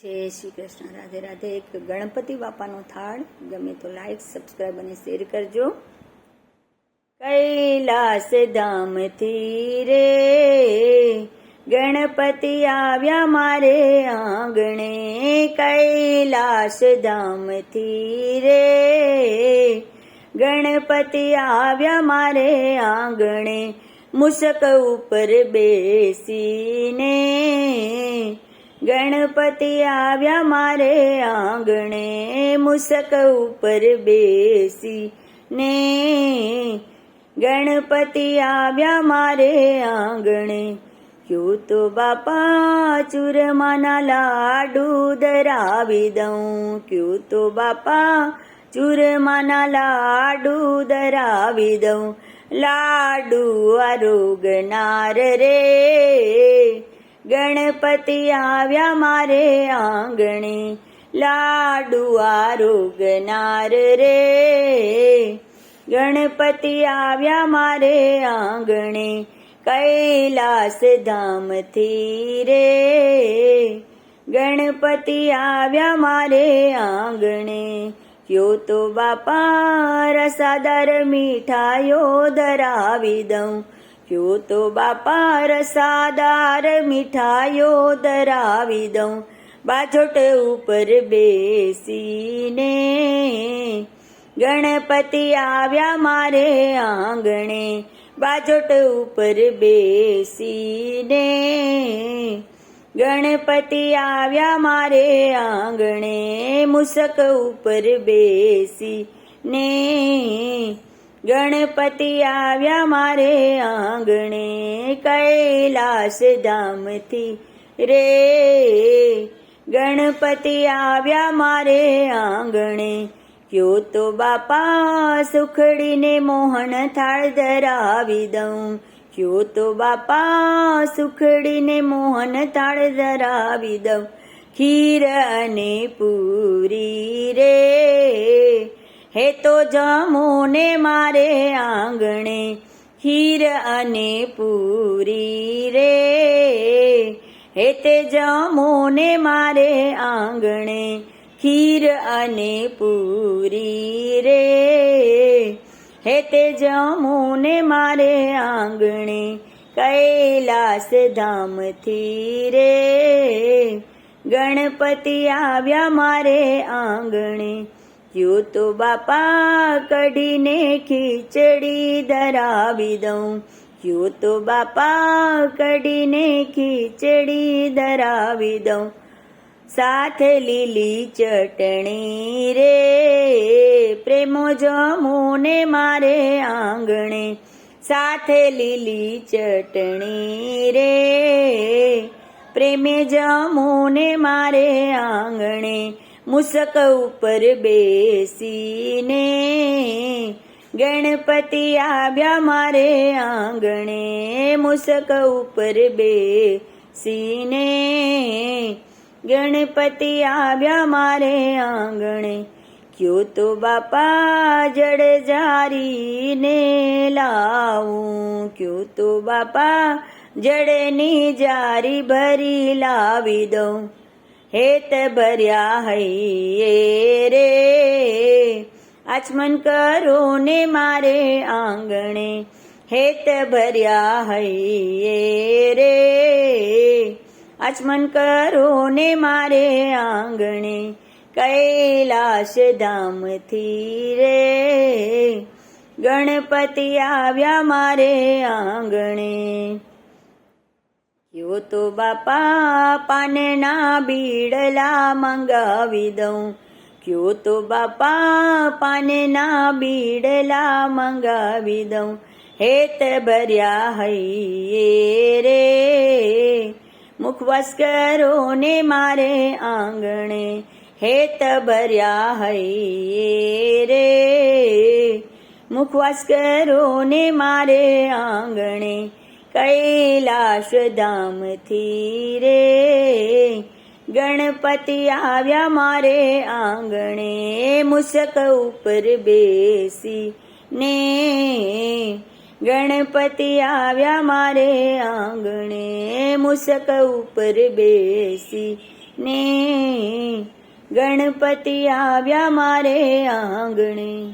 જય શ્રી કૃષ્ણ. રાધે રાધે. એક ગણપતિ બાપાનો થાળ ગમે તો લાઈક, સબસ્ક્રાઈબ અને શેર કરજો. કૈલાસ ધામથી રે ગણપતિ આવ્યા મારે આંગણે. કૈલાસ ધામથી રે ગણપતિ આવ્યા મારે આંગણે. મુસક ઉપર બેસીને ગણપતિ આવ્યા મારે આંગણે. મુસક ઉપર બેસીને ગણપતિ આવ્યા મારે આંગણે. ક્યું તો બાપા ચૂરમાના લાડુ ધરાવી દઉં. ક્યું તો બાપા ચૂરમાના લાડુ ધરાવી દઉં. લાડુ આરોગનાર રે ગણપતિ આવ્યા મારે આંગણે. લાડુ આરોગનાર રે ગણપતિ આવ્યા મારે આંગણે. કૈલાસ ધામથી રે ગણપતિ આવ્યા મારે આંગણે. ક્યો તો બાપા રસાદાર મીઠાઈઓ ધરાવી દઉં. ક્યો તો બાપા રસાદાર મીઠાઈઓ ધરાવી દઉં. બાજોટ ઉપર બેસીને ગણપતિ આવ્યા મારે આંગણે. બાજોટ ઉપર બેસીને ગણપતિ આવ્યા મારે આંગણે. મુસક ઉપર બેસીને ગણપતિ આવ્યા મારે આંગણે. કૈલાસ ધામથી રે ગણપતિ આવ્યા મારે આંગણે. ક્યો તો બાપા સુખડીને મોહન થાળ ધરાવી દઉં. ક્યો તો બાપા સુખડીને મોહન થાળ ધરાવી દઉં. ખીર અને પૂરી રે હે તો જમોને મારે આંગણે. ખીર અને પૂરી રે હે તે જમોને મારે આંગણે. ખીર અને પૂરી રે હે તે જમોને મારે આંગણે. કૈલાસ ધામથી રે ગણપતિ આવ્યા મારે આંગણે. ક્યો તો બાપા કઢીને ખીચડી ધરાવી દઉં. ક્યો તો બાપા કઢીને ખીચડી ધરાવી દઉં. સાથે લીલી ચટણી રે પ્રેમો જમોને મારે આંગણે. સાથે લીલી ચટણી રે પ્રેમે જમોને મારે આંગણે. મુસક ઉપર બેસીને ગણપતિ આવ્યા મારે આંગણે. મુસક ઉપર બેસીને ગણપતિ આવ્યા મારે આંગણે. ક્યો તો બાપા જડ જારીને લાવું. ક્યો તો બાપા જડની જારી ભરી લાવી દઉં. હેત ભર્યા હૈયે રે આચમન કરો ને મારે આંગણે. હેત ભર્યા હૈયે રે આચમન કરો ને મારે આંગણે. કૈલાસ ધામથી રે ગણપતિ આવ્યા મારે આંગણે. ક્યો તો બાપા પાનના બીડલા મંગાવી દઉં. ક્યો તો બાપા પાનના બીડલા મંગાવી દઉં. હેત ભર્યા હૈયે રે મુખવાસ કરો ને મારે આંગણે. હેત ભર્યા હૈયે રે મુખવાસ કરો ને મારે આંગણે. કૈલાસ ધામથી રે ગણપતિ આવ્યા મારે આંગણે. મુસક ઉપર બેસીને ગણપતિ આવ્યા મારે આંગણે. મૂસક ઉપર બેસીને ગણપતિ આવ્યા મારે આંગણે.